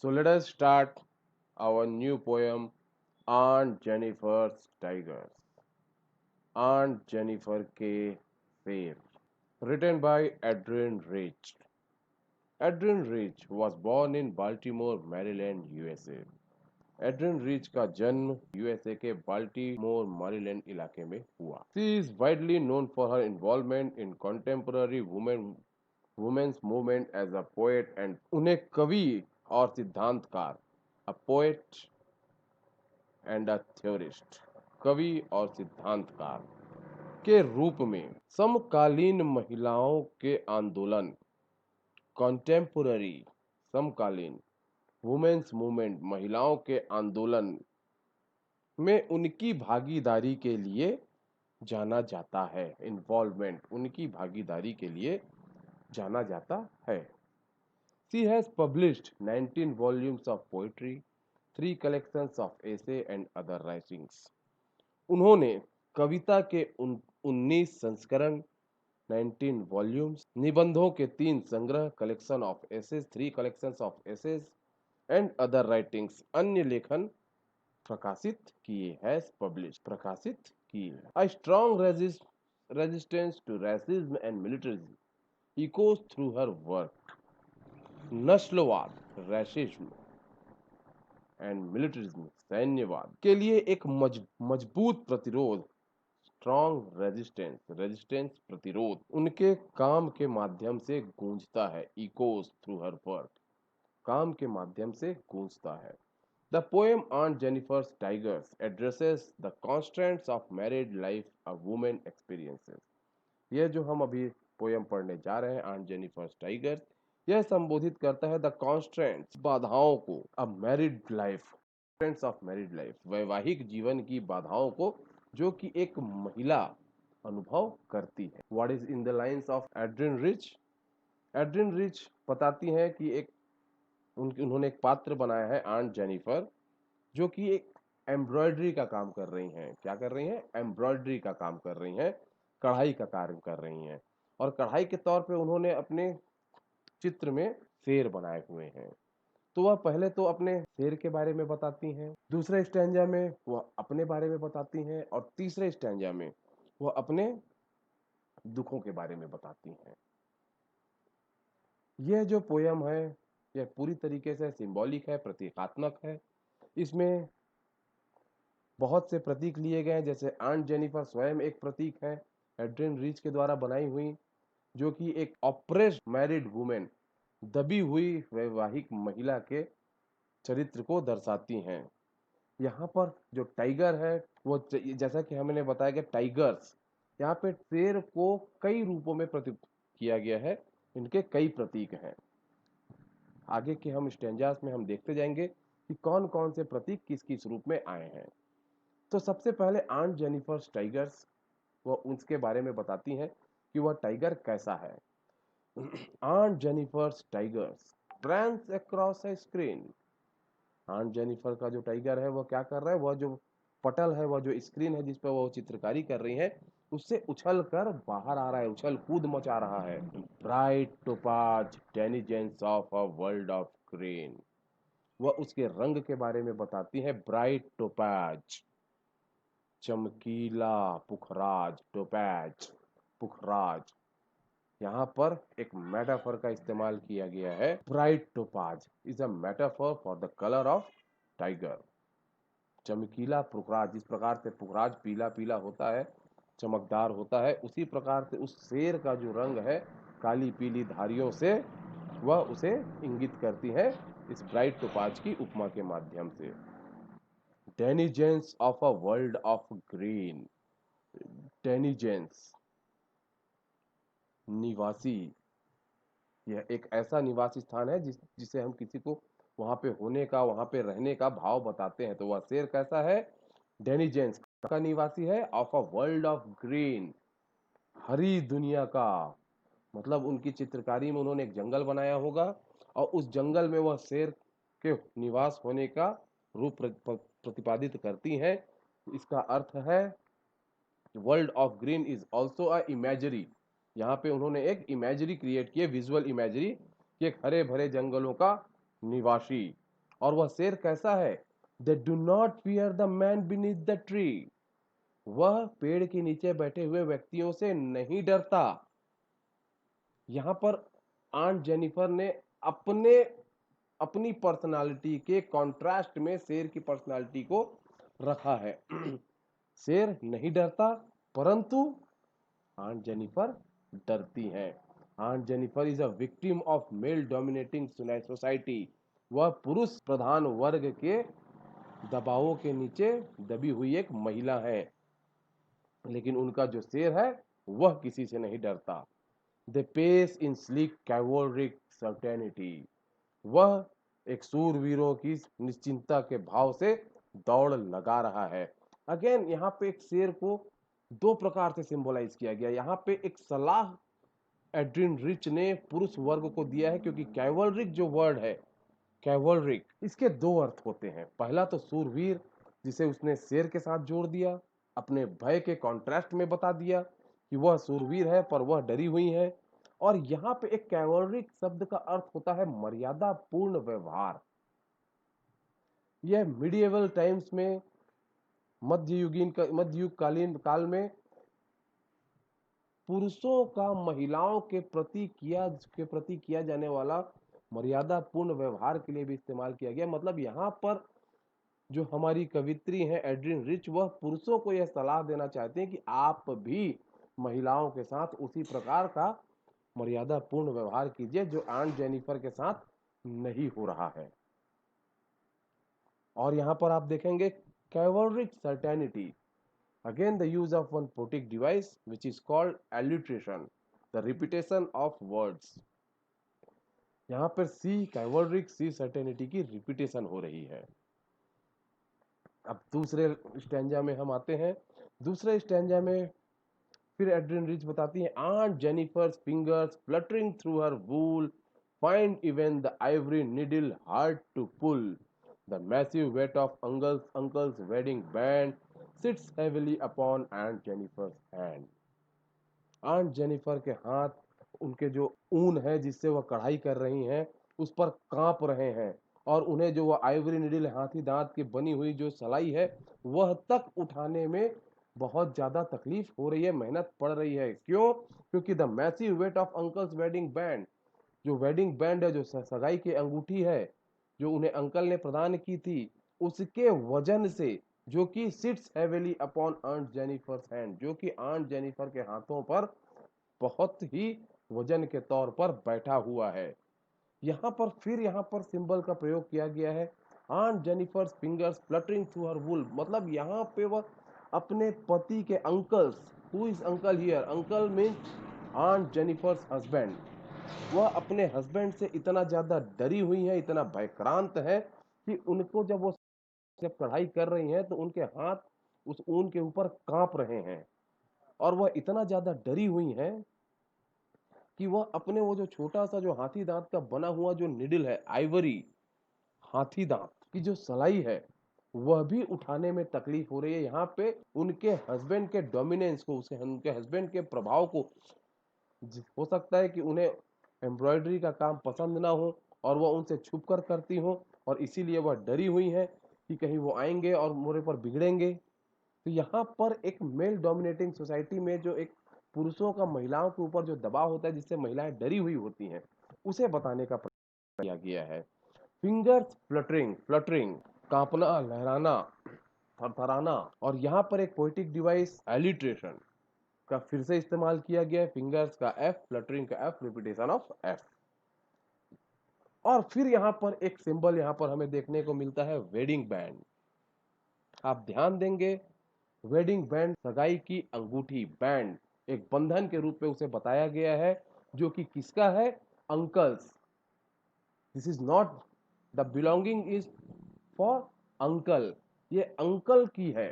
So let us start our new poem, Aunt Jennifer's Tigers. Aunt Jennifer K. Fair. Written by Adrian Rich. Adrian Rich was born in Baltimore, Maryland, USA. Adrienne Rich का जन्म USA के Baltimore Maryland इलाके में हुआ। She is widely known for her involvement in contemporary women's movement as a poet and उन्हें कवि और सिद्धांतकार, a poet and a theorist, कवि और सिद्धांतकार के रूप में समकालीन महिलाओं के आंदोलन, कंटेम्पररी समकालीन वुमेन्स मूवमेंट महिलाओं के आंदोलन में उनकी भागीदारी के लिए जाना जाता है। इन्वॉल्वमेंट, उनकी भागीदारी के लिए जाना जाता है। She has published 19 volumes of poetry, 3 collections of essay and other writings. उन्होंने कविता के 19 संस्करण, 19 वॉल्यूम्स, निबंधों के 3 संग्रह, collection of essays, 3 collections of essays and other writings, अन्य लेखन प्रकाशित किए, हैज पब्लिश, प्रकाशित किए। A strong resistance to racism and militarism echoes through her work. नस्लवाद, रैसिज्म एंड मिलिटरिज्म, सैन्यवाद के लिए एक मजबूत प्रतिरोध, स्ट्रॉन्ग रेजिस्टेंस, रेजिस्टेंस प्रतिरोध उनके काम के माध्यम से गूंजता है। इकोज थ्रू हर वर्क, काम के माध्यम से गूंजता है। The poem Aunt Jennifer's Tigers addresses the constraints of married life a woman experiences. यह जो हम अभी पोयम पढ़ने जा रहे हैं, Aunt Jennifer's Tigers, यह संबोधित करता है द कॉन्स्टेंट्स, बाधाओं को, of married life, constants of married life, वैवाहिक जीवन की बाधाओं को जो कि एक महिला अनुभव करती है। What is in the lines of Adrian rich? Adrian Rich बताती हैं कि एक उन्होंने एक पात्र बनाया है आंट जेनिफर, जो कि एक एम्ब्रॉयडरी का काम कर रही हैं। क्या कर रही हैं? एम्ब्रॉयडरी का काम कर रही हैं, कढ़ाई का कार्य कर रही हैं। और कढ़ाई के तौर पे उन्होंने अपने चित्र में शेर बनाए हुए हैं। तो वह पहले तो अपने शेर के बारे में बताती हैं, दूसरे स्टैंजा में वह अपने बारे में बताती हैं, और तीसरे स्टैंजा में वह अपने दुखों के बारे में बताती हैं। यह जो पोयम है यह पूरी तरीके से सिंबॉलिक है, प्रतीकात्मक है। इसमें बहुत से प्रतीक लिए गए हैं, जैसे आंट जेनिफर स्वयं एक प्रतीक है, एड्रिन रीच के द्वारा बनाई हुई, जो कि एक ऑप्रेस्ड मैरिड वुमेन, दबी हुई वैवाहिक महिला के चरित्र को दर्शाती हैं। यहाँ पर जो टाइगर है वो जैसा कि हमने बताया कि टाइगर्स, यहाँ पे शेर को कई रूपों में प्रतीक किया गया है, इनके कई प्रतीक हैं। आगे के हम स्टेंजास में हम देखते जाएंगे कि कौन कौन से प्रतीक किस किस रूप में आए हैं। तो सबसे पहले आंट जेनिफर टाइगर्स, वह उसके बारे में बताती हैं कि वह टाइगर कैसा है। Aunt Jennifer tigers prance across a screen. Aunt Jennifer का जो टाइगर है वह क्या कर रहा है? वह जो पटल है, वह जो स्क्रीन है जिस पर वह चित्रकारी कर रही है, उससे उछल कर बाहर आ रहा है, उछल कूद मचा रहा है। Bright topaz denizens of a world of green, वह उसके रंग के बारे में बताती है। ब्राइट टोपाज, चमकीला पुखराज, टोपैज, पुखराज। यहाँ पर एक मेटाफर का इस्तेमाल किया गया है। Bright topaz is a metaphor for the colour of tiger. चमकीला पुखराज, जिस प्रकार से पुखराज पीला पीला होता है, चमकदार होता है, उसी प्रकार से उस शेर का जो रंग है काली पीली धारियों से, वह उसे इंगित करती है इस ब्राइट टोपाज की उपमा के माध्यम से। Denizens of a world of green, denizens निवासी, यह एक ऐसा निवासी स्थान है जिसे हम किसी को वहां पे होने का, वहां पे रहने का भाव बताते हैं। तो वह शेर कैसा है? डेनिजेंस का निवासी है, of a world of green, हरी दुनिया का। मतलब उनकी चित्रकारी में उन्होंने एक जंगल बनाया होगा और उस जंगल में वह शेर के निवास होने का रूप प्रतिपादित करती हैं। इसका अर्थ है world of green is also a imagery. यहाँ पे उन्होंने एक इमेजरी क्रिएट की है, विजुअल इमेजरी, कि एक हरे भरे जंगलों का निवासी, और वह शेर कैसा है? They do not fear the man beneath the tree. वह पेड़ के नीचे बैठे हुए व्यक्तियों से नहीं डरता। यहां पर आंट जेनिफर ने अपने अपनी पर्सनालिटी के कॉन्ट्रास्ट में शेर की पर्सनालिटी को रखा है। शेर नहीं डरता, परंतु आंट जेनिफर डरती हैं। Aunt Jennifer is a victim of male dominating society. वह पुरुष प्रधान वर्ग के दबावों के नीचे दबी हुई एक महिला है, लेकिन उनका जो शेर है वह किसी से नहीं डरता। They pace in sleek chivalric certainty. वह एक सूरवीरों की निश्चिंतता के भाव से दौड़ लगा रहा है। अगेन यहाँ पे एक शेर को दो प्रकार से सिंबलाइज किया गया। यहाँ पे एक सलाह एड्रिन रिच ने पुरुष वर्ग को दिया है, क्योंकि कैवलरिक जो वर्ड है, कैवलरिक, इसके दो अर्थ होते हैं। पहला तो सूरवीर, जिसे उसने शेर के साथ जोड़ दिया, अपने भय के कॉन्ट्रास्ट में बता दिया कि वह सूरवीर है पर वह डरी हुई है। और यहाँ पे एक कैवलरिक शब्द का अर्थ होता है मर्यादा पूर्ण व्यवहार। यह मिडिएवल टाइम्स में, मध्ययुगकालीन काल में पुरुषों का महिलाओं के प्रति किया जाने वाला मर्यादा पूर्ण व्यवहार के लिए भी इस्तेमाल किया गया। मतलब यहाँ पर जो हमारी कवित्री हैं एड्रिन रिच, वह पुरुषों को यह सलाह देना चाहते हैं कि आप भी महिलाओं के साथ उसी प्रकार का मर्यादा पूर्ण व्यवहार कीजिए जो आंट जेनिफर के साथ नहीं हो रहा है। और यहाँ पर आप देखेंगे कैवलरिक certainty, again the use of one poetic device which is called alliteration, the repetition of words। यहाँ पर सी कैवलरिक, सी सर्टेनिटी की रिपीटेशन हो रही है। अब दूसरे स्टैंजा में हम आते हैं। दूसरे स्टैंजा में फिर एड्रिन रिच बताती है, aunt Jennifer's fingers fluttering through her wool find even the ivory needle hard to pull, the massive weight of uncle's wedding band sits heavily upon Aunt Jennifer's hand। Aunt Jennifer के हाथ, उनके जो ऊन है जिससे वह कढ़ाई कर रही हैं, उस पर कांप रहे हैं, और उन्हें जो वह आइवरी निडल, हाथी दांत की बनी हुई जो सलाई है, वह तक उठाने में बहुत ज्यादा तकलीफ हो रही है, मेहनत पड़ रही है। क्यों? क्योंकि the massive weight of uncle's wedding band, जो वेडिंग बैंड है, जो सगाई की अंगूठी है जो उन्हें अंकल ने प्रदान की थी, उसके वजन से, जो कि sits heavily upon aunt Jennifer's hand, जो कि आंट जेनिफर के हाथों पर बहुत ही वजन के तौर पर बैठा हुआ है। यहाँ पर फिर यहाँ पर सिंबल का प्रयोग किया गया है, aunt Jennifer's fingers fluttering through her wool. मतलब यहाँ पे वह अपने पति के uncles, who is uncle here, uncle means aunt Jennifer's husband, वह अपने हस्बैंड से इतना ज्यादा डरी हुई है, इतना भयक्रांत है कि उनको जब कढ़ाई कर रही हैं तो उनके हाथ उस ऊन के ऊपर कांप रहे हैं, और वह इतना ज्यादा डरी हुई हैं कि वह अपने वो जो छोटा सा जो हाथी दांत का बना हुआ जो निडल है, आइवरी हाथी दांत की जो सलाई है, वह भी उठाने में तकलीफ हो रही है। यहाँ पे उनके हस्बैंड के डोमिनेंस को, उनके हस्बैंड के प्रभाव को, हो सकता है कि उन्हें एम्ब्रॉयडरी का काम पसंद ना हो और वह उनसे छुप कर करती हो, और इसीलिए वह डरी हुई है कि कहीं वो आएंगे और मोरे पर बिगड़ेंगे। तो यहाँ पर एक मेल डोमिनेटिंग सोसाइटी में जो एक पुरुषों का महिलाओं के ऊपर जो दबाव होता है, जिससे महिलाएं डरी हुई होती हैं, उसे बताने का प्रयास किया गया है। फिंगर्स फ्लटरिंग, फ्लटरिंग कांपना, लहराना, थरथराना। और यहाँ पर एक पोएटिक डिवाइस एलिट्रेशन का फिर से इस्तेमाल किया गया है, फिंगर्स का एफ, फ्लटरिंग का एफ, रिपीटेशन ऑफ एफ। और फिर यहाँ पर एक सिंबल यहाँ पर हमें देखने को मिलता है, वेडिंग बैंड। आप ध्यान देंगे, वेडिंग बैंड सगाई की अंगूठी, बैंड एक बंधन के रूप में उसे बताया गया है, जो कि किसका है? Uncle's. This is not, the belonging is for uncle, ये अंकल की है।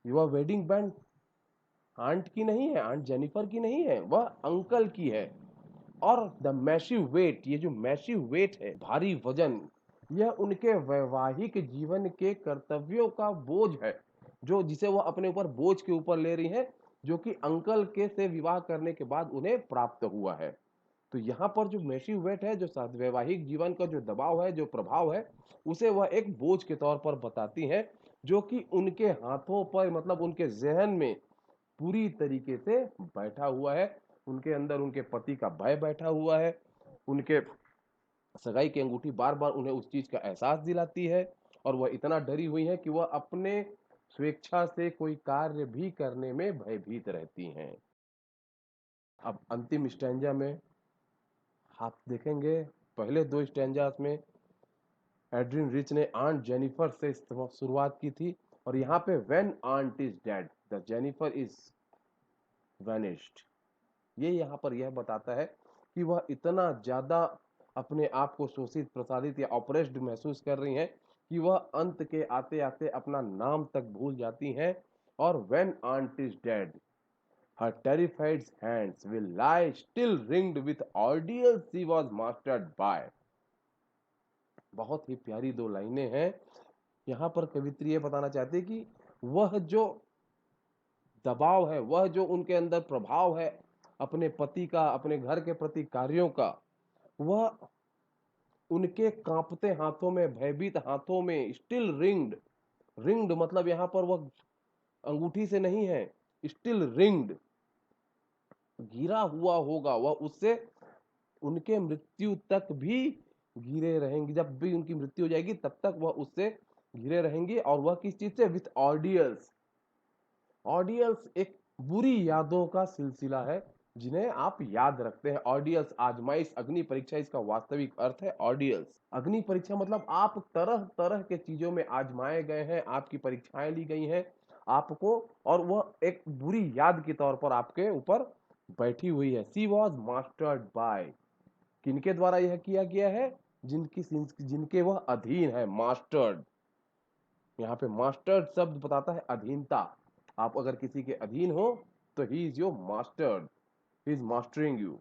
वह वेडिंग बैंड आंट की नहीं है, आंट जेनिफर की नहीं है, वह अंकल की है। और द मैसिव वेट, ये जो मैसिव वेट है, भारी वजन, यह उनके वैवाहिक जीवन के कर्तव्यों का बोझ है, जो जिसे वह अपने ऊपर बोझ के ऊपर ले रही है, जो कि अंकल के से विवाह करने के बाद उन्हें प्राप्त हुआ है। तो यहाँ पर जो मैसिव वेट है, जो वैवाहिक जीवन का जो दबाव है, जो प्रभाव है, उसे वह एक बोझ के तौर पर बताती हैं, जो कि उनके हाथों पर मतलब उनके ज़हन में पूरी तरीके से बैठा हुआ है। उनके अंदर उनके पति का भय बैठा हुआ है। उनके सगाई की अंगूठी बार-बार उन्हें उस चीज़ का एहसास दिलाती है और वह इतना डरी हुई हैं कि वह अपने स्वेच्छा से कोई कार्य भी करने में भयभीत रहती हैं। अब अंतिम स्टैन्ज़ा में आप देखेंगे, पहले 2 स्टैन्ज़ास में एड्रिन रिच ने आंट जेनिफर से शुरुआत की थी और यहाँ पे when aunt is dead the Jennifer is vanished. ये यहाँ पर यह बताता है कि वह इतना ज़्यादा अपने आप को शोषित, प्रसादित या ऑप्रेस्ड महसूस कर रही हैं कि वह अंत के आते-आते अपना नाम तक भूल जाती हैं। और when aunt is dead her terrified hands will lie still ringed with ordeals she was mastered by। बहुत ही प्यारी 2 लाइनें हैं। यहाँ पर कवित्री ये बताना चाहते हैं कि वह जो दबाव है, वह जो उनके अंदर प्रभाव है अपने पति का, अपने घर के प्रति कार्यों का, वह उनके कांपते हाथों में, भयभीत हाथों में स्टिल रिंग्ड, रिंग्ड मतलब यहाँ पर वह अंगूठी से नहीं है, स्टिल रिंग्ड, घिरा हुआ होगा, वह उससे उनके मृत्यु तक भी घिरे रहेंगी। जब भी उनकी मृत्यु हो जाएगी तब तक वह उससे घिरे रहेंगी। और वह किस चीज से? विथ ऑर्डियल्स। ऑर्डियल्स एक बुरी यादों का सिलसिला है जिन्हें आप याद रखते हैं। ऑर्डियल्स आजमाइश, अग्नि परीक्षा इसका वास्तविक अर्थ है ऑर्डियल्स। अग्नि परीक्षा मतलब आप तरह तरह के चीजों में आजमाए गए हैं, आपकी परीक्षाएं ली गई हैं आपको, और वह एक बुरी याद के तौर पर आपके ऊपर बैठी हुई है। सी वॉज मास्टर्ड बाय, किनके द्वारा यह किया गया है? जिनके वह अधीन है, मास्टर्ड। यहाँ पे मास्टर्ड शब्द बताता है अधीनता। आप अगर किसी के अधीन हो तो he is your mastered, he is mastering you.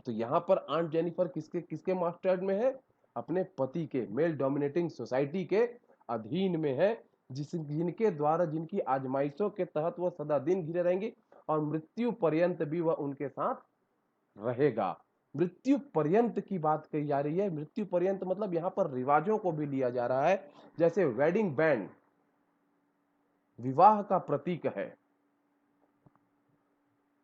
तो यहाँ पर आंट जेनिफर किसके किसके मास्टर्ड में है? अपने पति के, मेल डोमिनेटिंग सोसाइटी के अधीन में है, जिनके द्वारा, जिनकी आजमाइशों के तहत वह सदा दिन घिरे रहेंगी और मृत्यु पर्यंत भी वह उनके साथ रहेगा। मृत्यु पर्यंत की बात कही जा रही है। मृत्यु पर्यंत मतलब यहाँ पर रिवाजों को भी लिया जा रहा है। जैसे वेडिंग बैंड विवाह का प्रतीक है,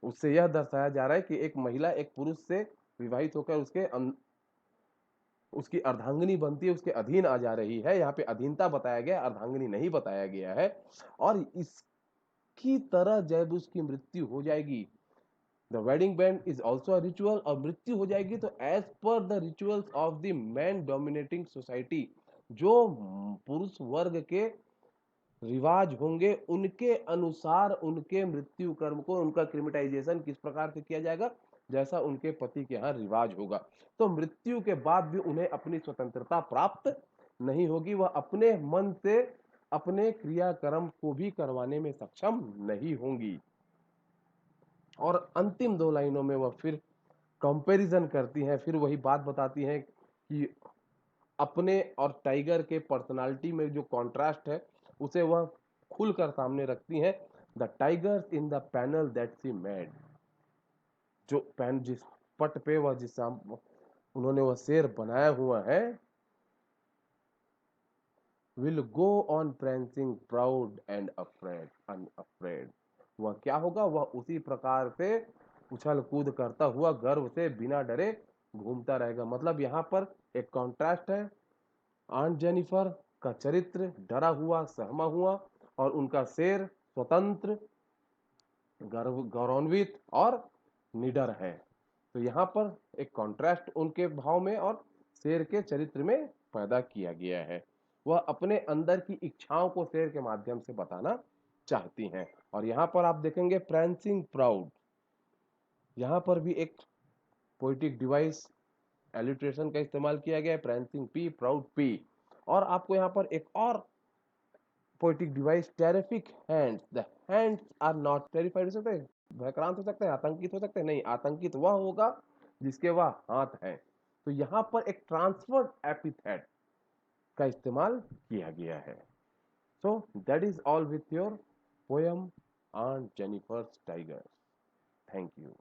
उससे यह दर्शाया जा रहा है कि एक महिला एक पुरुष से विवाहित होकर उसकी अर्धांगिनी बनती है, उसके अधीन आ जा रही है। यहाँ पे अधीनता बताया गया, अर्धांगिनी नहीं बताया गया है। और इसकी तरह जब उसकी मृत्यु हो जाएगी, the wedding band is also a ritual, और मृत्यु हो जाएगी तो as per the rituals of the man dominating society, जो पुरुष वर्ग के रिवाज होंगे उनके अनुसार उनके मृत्यु कर्म को, उनका क्रिमिटाइजेशन किस प्रकार से किया जाएगा? जैसा उनके पति के यहाँ रिवाज होगा। तो मृत्यु के बाद भी उन्हें अपनी स्वतंत्रता प्राप्त नहीं होगी, वह अपने मन से अपने क्रियाकर्म को भी करवाने में सक्षम नहीं होंगी। और अंतिम 2 लाइनों में वह फिर कंपैरिजन करती हैं, फिर वही बात बताती हैं कि अपने और टाइगर के पर्सनालिटी में जो कॉन्ट्रास्ट है उसे वह खुलकर सामने रखती हैं। The tigers in the panel that she made, जो पैन जिस पट पे वह जिस उन्होंने वह शेर बनाया हुआ है, will go on prancing proud and afraid unafraid, वह क्या होगा? वह उसी प्रकार से उछल कूद करता हुआ गर्व से बिना डरे घूमता रहेगा। मतलब यहाँ पर एक कॉन्ट्रास्ट है, आंट जेनिफर का चरित्र डरा हुआ, सहमा हुआ, और उनका शेर स्वतंत्र, गौरवान्वित और निडर है। तो यहाँ पर एक कॉन्ट्रास्ट उनके भाव में और शेर के चरित्र में पैदा किया गया है। वह अपने अंदर की इच्छाओं को शेर के माध्यम से बताना चाहती हैं। और यहाँ पर आप देखेंगे prancing प्राउड, यहाँ पर भी एक पोइटिक डिवाइस एलिट्रेशन का इस्तेमाल किया गया है, prancing पी, प्राउड पी। और आपको यहाँ पर एक और poetic device, terrific hands, the hands are not terrified हो सकते हैं, भयक्रांत हो सकते हैं, आतंकित हो सकते हैं, नहीं, आतंकित वह होगा जिसके वह हाथ हैं। तो यहाँ पर एक ट्रांसफर्ड एपिथेट का इस्तेमाल किया गया है। So that is all with your poem on Jennifer's tiger. Thank you.